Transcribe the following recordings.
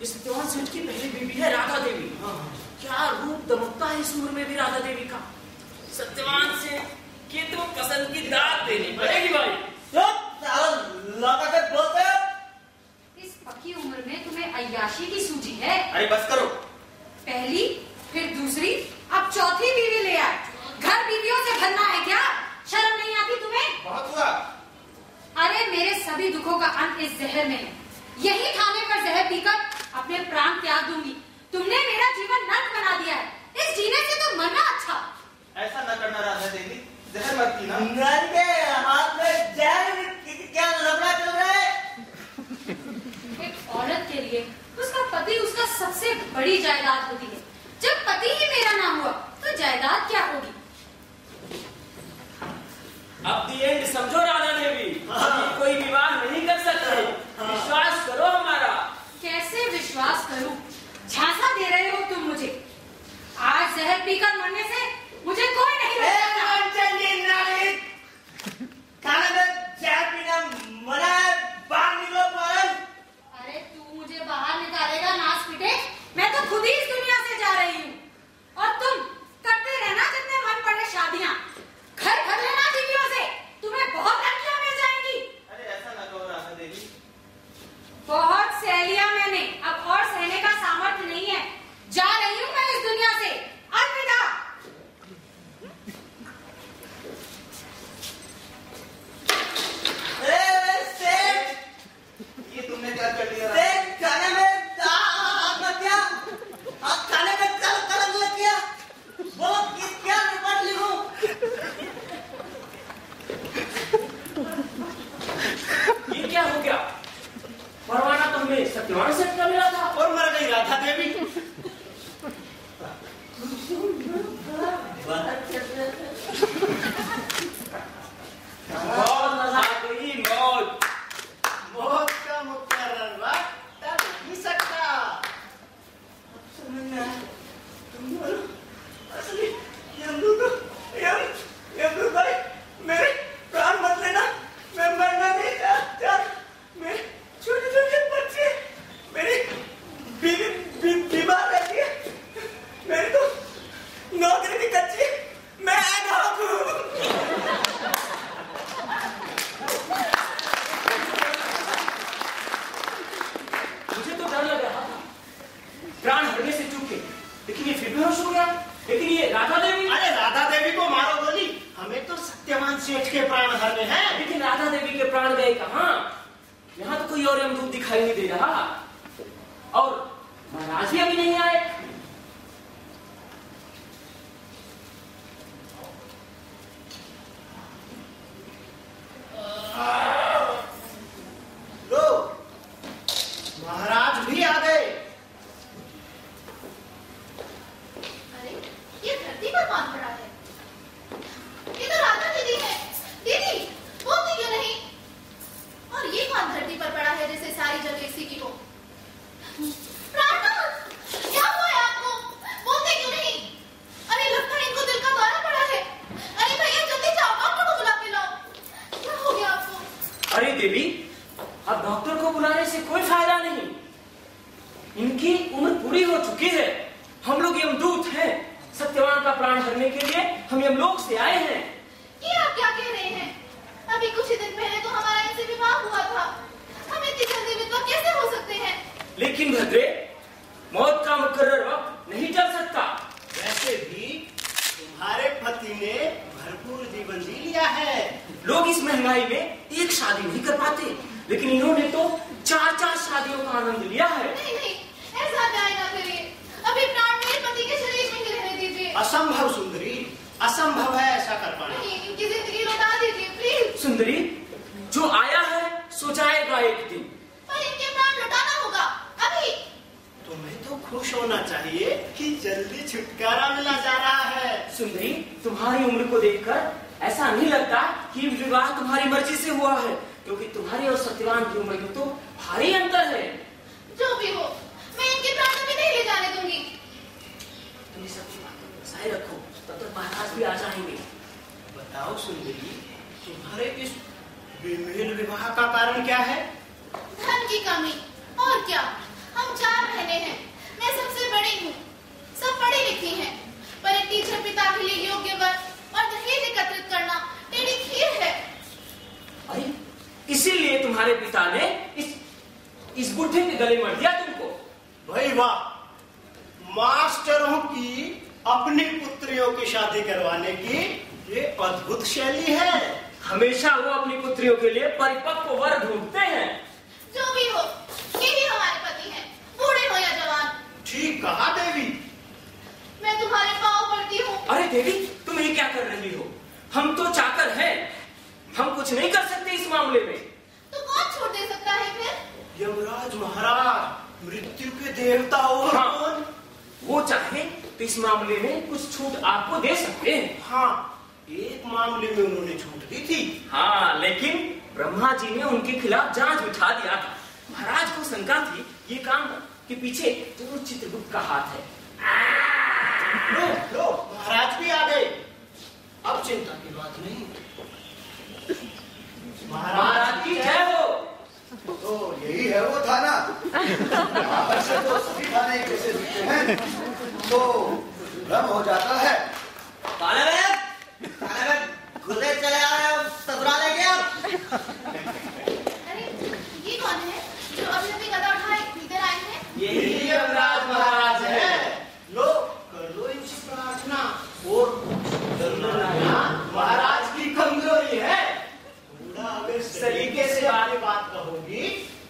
सत्यवान सेठ की पहली बीवी है राधा देवी। क्या रूप दमकता है इस उम्र में भी राधा देवी का। सत्यवान सेठ की तो पसंद की दाद देनी पड़ेगी भाई। इस पक्की उम्र में तुम्हें अय्याशी की सूझी है। अरे बस करो। पहली फिर दूसरी अब चौथी बीवी ले आए। घर बीवियों से भरना है क्या? शर्म नहीं आती तुम्हें? बहुत हुआ। अरे मेरे सभी दुखों का अंत इस जहर में है। यही खाने पर जहर पीकर अपने प्राण त्याग दूंगी। तुमने मेरा जीवन नर्क बना दिया है। इस जीने से तो मरना अच्छा। ऐसा न करना राधा देवी, जहर मत पीना। नर के हाथ में जहर क्या लफड़ा चल रहा है? एक औरत के लिए उसका पति उसका सबसे बड़ी जायदाद होती है। जब पति ही मेरा ना हुआ तो जायदाद क्या होगी? अब दी एंड समझो राधा देवी, अभी कोई विवाह नहीं कर सकते। विश्वास करो हमारा। कैसे विश्वास करूं? झांसा दे रहे हो तुम मुझे। आज जहर पीकर मरने से मुझे कोई नहीं रोक सकता। खाने में जहर पीना मना है, बाहर निकलो पवन। अरे तू मुझे बाहर निकालेगा नास पिटे? मैं तो खुद ही इस दुनिया से जा रही हूँ। और तुम करते रहना जितने मन पड़े शादियाँ। घर भर लेना बीवियों से, तुम्हें बहुत लड़कियां मिल जाएंगी। अरे ऐसा न कहो राधा देवी। बहुत सह लिया मैंने, अब और सहने का सामर्थ्य नहीं है। जा रही हूँ मैं इस दुनिया से। अलविदा। ये तुमने क्या कर दिया? खाने में हाथ मत किया, खाने में कलम लग गया। बोलो क्या रिपोर्ट लिखूं? ये क्या हो गया? परवाना तो हमें सत्यवान सेठ का मिला था और मर गई राधा देवी। बहुत मजा आ गई। मौत मौत का मुकर्रर वक्त नहीं सकता। तुम बोलो असली यमदूत भाई, मेरे प्राण मत लेना। मैं मरना नहीं चाहता। मेरे छोटे छोटे बच्चे, मेरी बीवी बीमार रहती है, मेरी तो नौकरी भी कच्ची, मैं अनाथ हूँ। मुझे तो डर लग रहा था प्राण हरने से चूके, लेकिन ये फिर बेहोश हो गया। लेकिन ये राधा देवी, अरे राधा देवी को मारो गोली, हमें तो सत्यवान सेठ के प्राण हरने हैं। लेकिन राधा देवी के प्राण गए कहाँ? यहाँ तो कोई और यमदूत दिखाई नहीं दे रहा। और महाराज भी अभी नहीं आए। लो, महाराज भी आ गए। अरे ये धरती पर कौन पड़ा है? ये तो राधा दीदी है। दीदी बोलती क्यों नहीं? और ये कौन धरती पर पड़ा है जैसे सारी जगह इसी की हो? प्राणनाथ, क्या हुआ है आपको? बोलते क्यों नहीं? अरे लगता है इनको दिल का दौरा पड़ा है। अरे भैया जल्दी जाओ, डॉक्टर को बुला के लाओ। क्या हो गया आपको? अरे देवी, अब डॉक्टर को बुलाने से कोई फायदा नहीं। इनकी उम्र पूरी हो चुकी है। हम लोग यमदूत हैं। सत्यवान का प्राण हरने के लिए हम यमलोक से आए हैं। ये आप क्या कह रहे हैं? अभी कुछ ही दिन पहले तो हमारा इनसे विवाह हुआ था। हम इतनी जल्दी विधवा कैसे हो सकते हैं? लेकिन भद्रे, मौत का मुकर्रर वक्त नहीं टल सकता। वैसे भी तुम्हारे पति ने भरपूर जीवन जी लिया है। लोग इस महंगाई में एक शादी नहीं कर पाते, लेकिन इन्होंने तो 4-4 शादियों का आनंद लिया है। नहीं नहीं, ऐसा न्याय ना करिए। अभी प्राण मेरे पति के शरीर में ही रहने दीजिए। असंभव सुंदरी, असंभव है ऐसा कर पाना। नहीं, इनकी जिंदगी लौटा दीजिए प्लीज। सुंदरी, जो आया है सो जाएगा एक दिन। पर इनके प्राण लौटाना होगा अभी। तुम्हें तो खुश होना चाहिए कि जल्दी छुटकारा मिला जा रहा है। सुंदरी, तुम्हारी उम्र को देखकर ऐसा नहीं लगता कि विवाह तुम्हारी मर्जी से हुआ है, क्योंकि तुम्हारी और सत्यवान की उम्र में तो भारी अंतर है। जो भी हो, मैं इनके प्राण अभी नहीं ले जाने दूंगी। तुम सबकी बातों को बसाए रखो, तब तक महाराज भी आ जाएंगे। बताओ सुंदरी, तुम्हारे इस बेमेल विवाह का कारण क्या है? धन की कमी, और क्या। हम 4 बहनें हैं। मैं सबसे बड़ी हूँ। सब पढ़ी लिखी हैं, पर एक टीचर पिता के लिए योग्य वर और दहेज एकत्रित करना टेढ़ी खीर है। अरे इसीलिए तुम्हारे पिता ने इस बुढ़े के गले मर दिया तुमको। भाई वाह, मास्टरों की अपनी पुत्रियों की शादी करवाने की ये अद्भुत शैली है। हमेशा वो अपनी पुत्रियों के लिए परिपक्व वर ढूंढते हैं। जो भी हो, ये भी हमारे पति हैं, बूढ़े हो या जवान। ठीक कहा देवी। मैं तुम्हारे पाँव पड़ती हूँ। अरे देवी, तुम ये क्या कर रही हो? हम तो चाकर हैं, हम कुछ नहीं कर सकते इस मामले में। तो कौन छोड़ दे सकता है फिर? यमराज महाराज, मृत्यु के देवता और हाँ, वो चाहे तो इस मामले में कुछ छूट आपको दे सकते हैं। हाँ, एक मामले में उन्होंने छूट दी थी। हाँ, लेकिन ब्रह्मा जी ने उनके खिलाफ जांच बिठा दिया था। महाराज को शंका थी ये काम के पीछे जरूर चित्रगुप्त का हाथ है। लो, महाराज भी आ गए। अब चिंता की बात नहीं। महाराज की जय हो। तो यही है वो थाना। बाहर से तो सभी थाने कैसे दिखते हैं, तो भ्रम हो जाता है। खुले चले आए हो ससुराले के। अरे ये कौन है जो अभी अभी गदा उठाए इधर आए हैं? यही यमराज महाराज है। लो, कर लो इनसे प्रार्थना। और महाराज की कमजोरी है, थोड़ा अगर सलीके से आगे बात कहोगी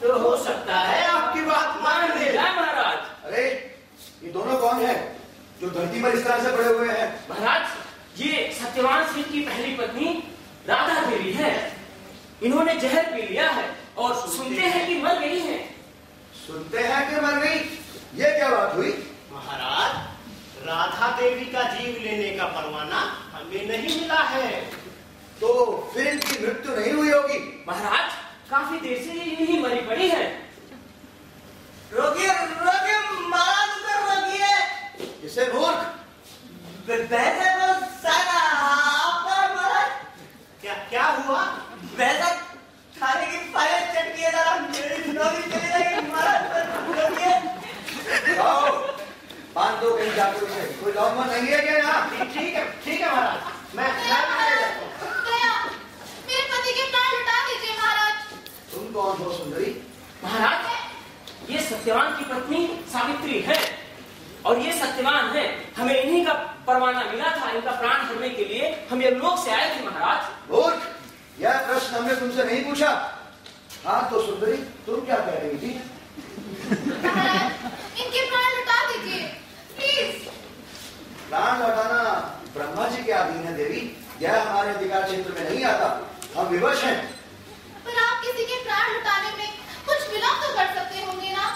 तो हो सकता है आपकी बात मान ले। महाराज, अरे ये दोनों कौन है जो धरती पर इस तरह से पड़े हुए हैं? महाराज, ये सत्यवान सिंह की पहली पत्नी राधा देवी है। इन्होंने जहर पी लिया है और सुनते हैं कि मर गई हैं। सुनते हैं कि मर गई? ये क्या बात हुई? महाराज, राधा देवी का जीव लेने का परवाना हमें नहीं मिला है। तो फिर इनकी मृत्यु नहीं हुई होगी? महाराज, काफी देर से ये यहीं मरी पड़ी है। रोकिए, रोकिए महाराज, उधर रोकिए। इसे मूर्ख। वैसे तो सारा आपका महाराज। क्या हुआ? वैसा खाने की फाइल चेक किए जरा, मेरी नौकरी चली जाएगी महाराज। रोकिए। जाओ, बांध दो कहीं जाकर उसे। कोई लौंग नहीं है क्या यहाँ? ठीक है महाराज। मैं गया। मेरे पति के प्राण लुटा दीजिए महाराज। तुम कौन हो सुंदरी? महाराज, ये सत्यवान की पत्नी सावित्री है और ये सत्यवान है। हमें इन्हीं का परवाना मिला था। इनका प्राण हरने के लिए हम यमलोक से आए थे महाराज। मूर्ख, यह प्रश्न हमने तुमसे नहीं पूछा। हाँ तो सुंदरी, तुम क्या कह रही थी? महाराज, इनके प्राण लुटा दीजिए प्लीज। प्राण लौटाना ब्रह्मा जी के अधीन है देवी। यह हमारे अधिकार क्षेत्र में नहीं आता। हम विवश हैं। पर आप किसी के प्राण लुटाने में कुछ विलंब तो कर सकते होंगे ना?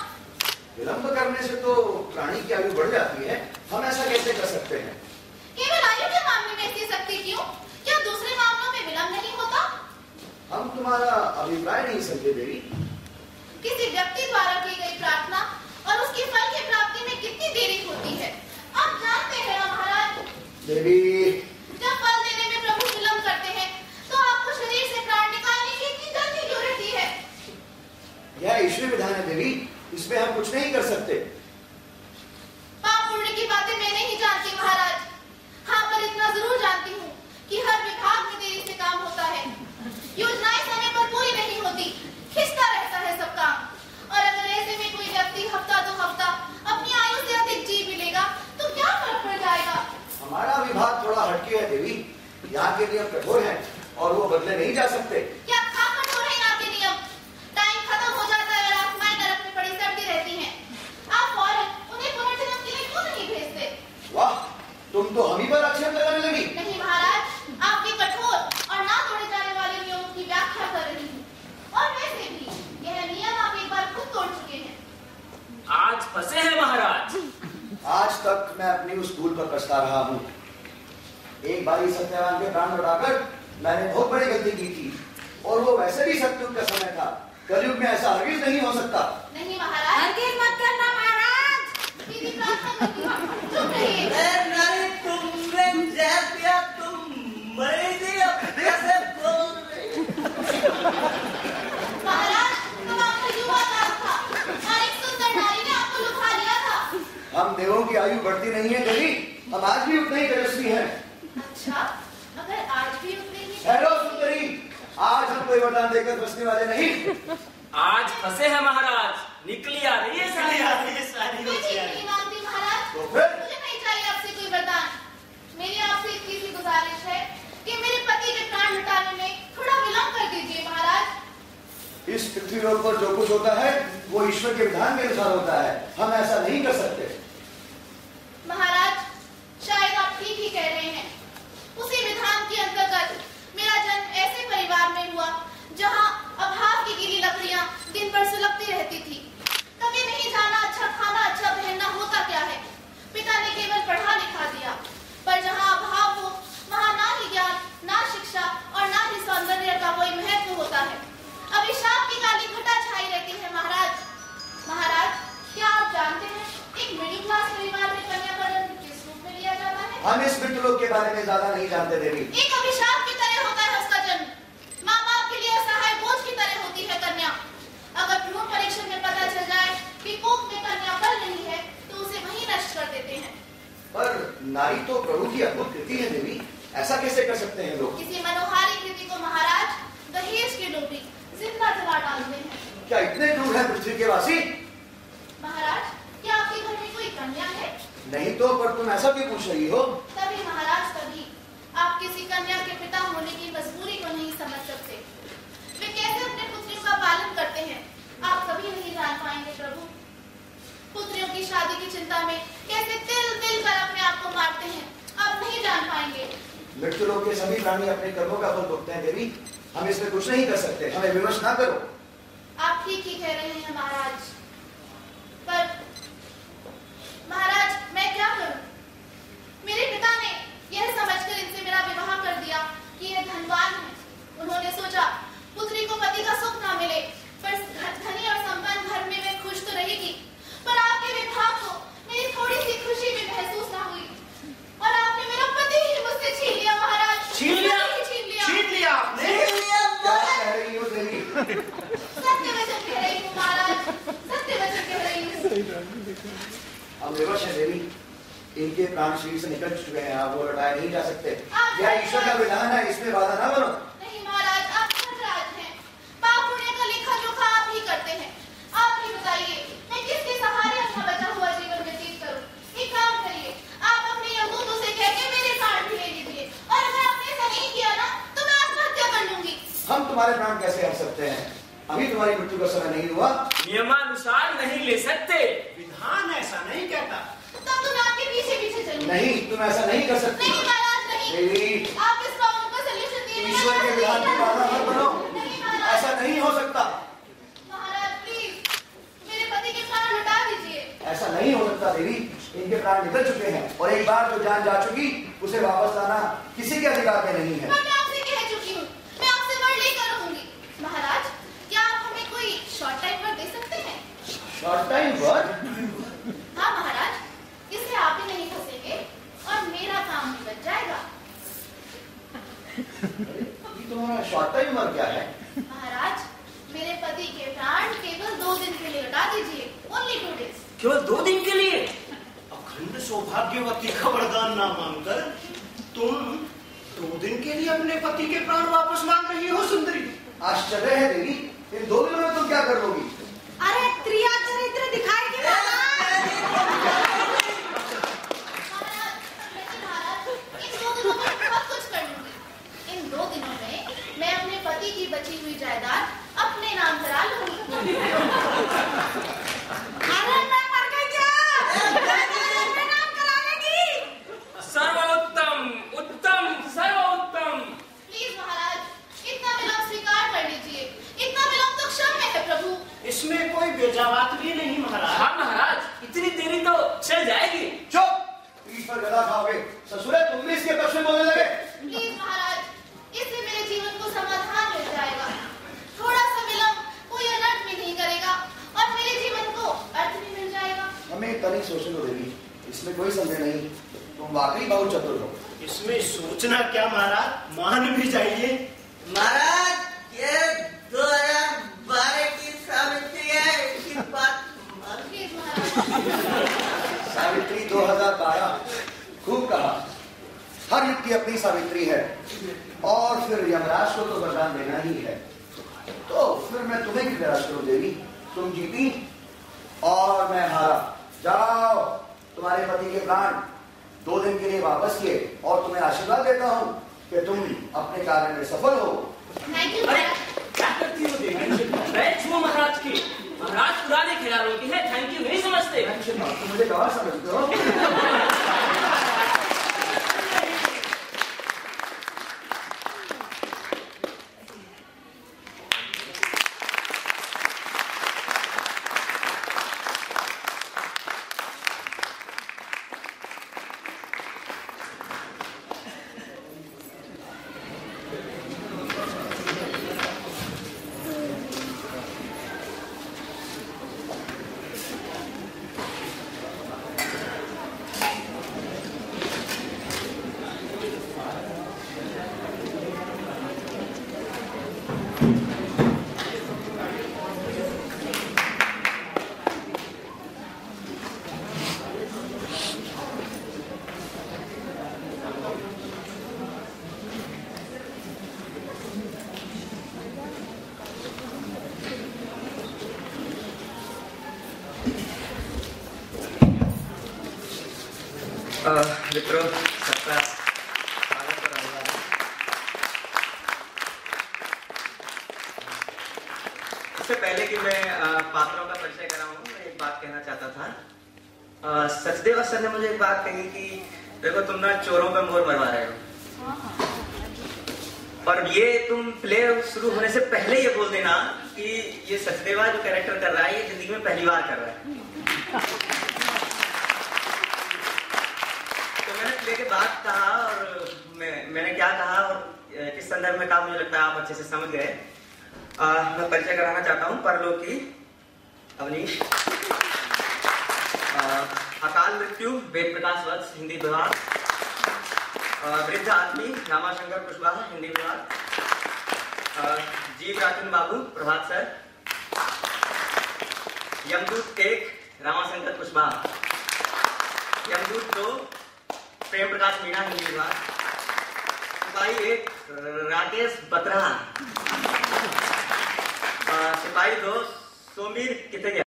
विलंब करने से तो प्राणी की आयु बढ़ जाती है। हम ऐसा कैसे कर सकते हैं? केवल आयु के मामले में ऐसी शक्ति क्यों? क्या दूसरे मामलों में विलंब नहीं होता? हम तुम्हारा अभिप्राय नहीं समझे देवी। किसी व्यक्ति द्वारा की गई प्रार्थना और उसके फल की प्राप्ति में कितनी देरी होती है आप जानते हैं ना महाराज? देवी, जब फल देने में प्रभु विलंब करते हैं तो आपको शरीर से प्राण निकालने की इतनी जल्दी क्यों रहती है? यह ईश्वरी विधान है देवी, इसमें हम कुछ नहीं कर सकते। पाप पुण्य की बातें मैं नहीं जानती महाराज। हाँ, पर इतना जरूर जानती हूँ कि हर विभाग में देरी से काम होता है। योजनाएं समय पर पूरी नहीं होती, खिंचता रहता है सब काम। और अगर ऐसे में कोई व्यक्ति हफ्ता 2 हफ्ता अपनी आयु से अधिक जी मिलेगा तो क्या फर्क पड़ जाएगा? हमारा विभाग थोड़ा हटके है देवी। यहाँ के नियम कठोर हैं और वो बदले नहीं जा सकते। क्या खा कठोर है यहाँ के नियम? टाइम खत्म हो जाता है और आत्माएं नरक में पड़ी सड़ती रहती हैं। आप फौरन उन्हें पुनर्जन्म के लिए क्यों नहीं भेजते? वाह, तुम तो हम ही पर आक्षेप लगाने लगी। नहीं महाराज, आपके कठोर और ना तोड़े जाने वाले नियमों की व्याख्या कर रही हूँ। और वैसे भी यह नियम आप एक बार खुद तोड़ चुके हैं। आज फंसे हैं महाराज। आज तक मैं अपनी उस भूल पर पछता रहा हूँ। एक बारी सत्यवान के प्राण लौटाकर मैंने बहुत बड़ी गलती की थी, और वो वैसे भी सतयुग का समय था। कलयुग में ऐसा हरगिज नहीं हो सकता। नहीं महाराज, हरगिज मत करना महाराज। दीदी प्रार्थना करती हूँ, चुप रहिए। तुमने जहर पिया, तुम मरी थी, अब कैसे बोल रही? महाराज, हम आपका युवा दास था और एक सुंदर नारी कामदेवों की आयु बढ़ती नहीं है देवी, हम आज भी उतने ही तेजस्वी हैं। अच्छा, मगर आज भी उतने ही। हेलो सुंदरी, आज हम कोई वरदान देकर फंसने वाले नहीं। आज फंसे हैं महाराज, निकली आ रही है सारी। मैं ठीक नहीं मानती महाराज। तो फिर? मुझे नहीं चाहिए आपसे कोई वरदान। मेरी आपसे इतनी सी गुजारिश है कि मेरे पति के प्राण लुटाने में थोड़ा विलंब कर दीजिए महाराज। इस पृथ्वी लोक पर जो कुछ होता है वो ईश्वर के विधान के अनुसार होता है, हम ऐसा नहीं कर सकते। महाराज, शायद आप ठीक ही कह रहे हैं। उसी विधान के अंतर्गत मेरा जन्म ऐसे परिवार में हुआ जहां अभाव की गीली लकड़ियां दिन भर सुलगती रहती थी। कभी नहीं जाना अच्छा खाना अच्छा पहनना होता क्या है। पिता ने केवल पढ़ा लिखा दिया, पर जहां अभाव हो वहां ना ही ज्ञान, ना शिक्षा और ना ही सौंदर्य का कोई महत्व होता है। अभिशाप की काली घटा छाई रहती है महाराज। महाराज, क्या आप जानते हैं एक मिडिल क्लास परिवार में कन्या का जन्म किस रूप में लिया जाता है? हम इस मृत्युलोक के बारे में ज्यादा नहीं जानते देवी। एक अभिशाप की तरह होता है उसका जन्म। माँ बाप के लिए असहाय बोझ की तरह होती है कन्या। अगर भ्रूण परीक्षण में पता चल जाए कि कोख में कन्या पल नहीं है तो उसे वहीं नष्ट कर देते हैं। पर नारी तो प्रभु की अद्भुत कृति है देवी, ऐसा कैसे कर सकते हैं लोग? किसी मनोहारी कृति को महाराज दहेज की लोभी जिंदा जला डालते हैं। क्या इतने क्रूर है पृथ्वी के वासी? महाराज, क्या आपके घर में कोई कन्या है? नहीं तो, पर तुम ऐसा क्यों पूछ रही हो? तभी महाराज, तभी आप किसी कन्या के पिता होने की मजबूरी को नहीं समझ सकते। वे कैसे अपने पुत्रियों का पालन करते हैं आप कभी नहीं जान पाएंगे प्रभु। पुत्रियों की शादी की चिंता में कैसे तिल तिल कर अपने आप को मारते हैं आप नहीं जान पाएंगे। मृत्युलोक के सभी प्राणी अपने कर्मों का फल भुगतते हैं देवी, हम इसमें कुछ नहीं कर सकते, हमें विमर्श ना करो। आप ठीक ही कह रहे हैं महाराज, पर महाराज मैं क्या करूं? मेरे पिता ने यह समझकर इनसे मेरा विवाह कर दिया कि ये धनवान है। उन्होंने सोचा पुत्री को पति का सुख ना मिले, पर धनी और संपन्न घर में वे खुश तो रहेगी, पर आपके विवाह को मेरी थोड़ी सी खुशी भी महसूस ना हुई और आपने मेरा पति ही मुझसे छीन लिया महाराज। छीन लिया? छीन लिया आपने? क्या कह रही हो देवी? सत्य वचन कह रही हूँ महाराज, सत्य वचन कह रही हूँ। हम विवश है देवी, इनके प्राण शरीर से निकल चुके हैं, आप वो लौटाए नहीं जा सकते। यह ईश्वर का विधान है, इसमें बाधा ना बनो। नहीं महाराज, आप धनराज हैं, पाप पुण्य का लेखा जोखा आप ही करते हैं। आप ही बताइए मैं किसके सहारे अपना बचा हुआ जीवन व्यतीत करूं? एक काम करिए, आप अपने यहूदों से कह के मेरे प्राण भी ले लीजिए, और अगर आपने ऐसा नहीं किया ना तो मैं आत्महत्या कर लूंगी। हम तुम्हारे प्राण कैसे हट सकते हैं? अभी तुम्हारी मृत्यु का समय नहीं हुआ। नियमानुसार नहीं ले सकते। विधान ऐसा नहीं कहता। तब तो मैं आपके पीछे पीछे चलूंगी। नहीं, तुम ऐसा नहीं कर सकती। नहीं महाराज, नहीं। देवी, आप इस प्रॉब्लम का सलूशन दीजिए। ईश्वर के विधान की बाधा मत बनो, नहीं महाराज, ऐसा नहीं हो सकता। महाराज प्लीज मेरे पति के प्राण हटा दीजिए। ऐसा नहीं हो सकता देवी, इनके प्राण निकल चुके हैं और एक बार जो जान जा चुकी उसे वापस लाना किसी के अधिकार में नहीं है। मैं आपसे कह चुकी हूँ, मैं आपसे वर्ण लेकर रहूंगी। महाराज, क्या आप हमें कोई शॉर्ट टाइम पर दे सकते हैं? Short time word? हाँ महाराज, इससे आप भी नहीं फंसेंगे और मेरा काम भी बच जाएगा। तुम्हारा शॉर्ट टाइम वर्ड क्या है? महाराज, मेरे पति के प्राण केवल 2 दिन के लिए लौटा दीजिए। Only 2 days। केवल 2 दिन के लिए? अखंड सौभाग्यवती का वरदान ना मांगकर तुम 2 दिन के लिए अपने पति के प्राण वापस मांग रही हो सुंदरी। आश्चर्य है देवी, इन 2 दिनों में तुम क्या कर लोगी? अरे क्रिया चरित्र दिखाएगी महाराज, इन 2 दिनों में बहुत कुछ कर लूंगी। इन 2 दिनों में मैं अपने पति की बची हुई जायदाद अपने नाम करा लूंगी। अरे मैं मर गई क्या? अपने नाम करा लेगी? सर्वोत्तम, उत्तम, सर्वोत्तम। प्लीज महाराज, इतना विलंब स्वीकार कर लीजिए। इतना विलंब तो क्षम्य है प्रभु। इसमें कोई बेजाबात भी नहीं महाराज। हाँ महाराज, इतनी देरी तो चल जाएगी। चुप, पीठ पर गदा खाओगे। ससुरे, तुम भी इसके पक्ष में बोलने लगे। प्लीज महाराज, इससे मेरे जीवन को समाधान मिल जाएगा। थोड़ा सा विलंब कोई अनर्थ भी नहीं करेगा और मेरे जीवन को अर्थ भी मिल जाएगा। हमें तनिक सोचने दो देवी, इसमें कोई संदेह नहीं, तुम वाकई बहुत चतुर हो। इसमें सोचना क्या महाराज, मान भी जाइए। महाराज, ये 2012 की सावित्री है, इसकी बात प्लीज महाराज। सावित्री 2012 खूब कहा, हर युग की अपनी सावित्री है और फिर यमराज को तो वरदान देना ही है। तो फिर मैं तुम्हें क्यों निराश करूं देवी? तुम जीती और मैं हारा। जाओ, तुम्हारे पति के प्राण 2 दिन के लिए वापस किए और तुम्हें आशीर्वाद देता हूं कि तुम अपने कार्य में सफल हो। Thank you. अरे क्या करती हो देवी? मैं छू महाराज की, महाराज पुराने खिलाड़ियों की है, थैंक यू नहीं समझते। तुम मुझे गवाह समझते हो? मित्रों, सबका स्वागत और अभिवादन। इससे पहले कि मैं पात्रों का परिचय कराऊं, मैं एक बात कहना चाहता था। सचदेव सर ने मुझे एक बात कही कि देखो तुम ना चोरों पे मोर मरवा रहे हो, और ये तुम प्ले शुरू होने से पहले ये बोल देना कि ये सचदेवा जो कैरेक्टर कर रहा है ये जिंदगी में पहली बार कर रहा है। प्ले के बाद कहा और मैंने क्या कहा और किस संदर्भ में कहा, मुझे लगता है आप अच्छे से समझ गए। मैं परिचय कराना चाहता हूँ परलोकी अवनीश, अकाल मृत्यु वेद प्रकाश वत्स हिंदी विभाग, वृद्ध आदमी रामाशंकर कुशवाहा हिंदी विभाग, जीव राजन बाबू प्रभात सर, यमदूत 1 रामाशंकर कुशवाहा, यमदूत 2 प्रेम प्रकाश मीणा हिंदी विभाग, सिपाही 1 राकेश बत्रा, सिपाही 2 सोमीर किथे गया।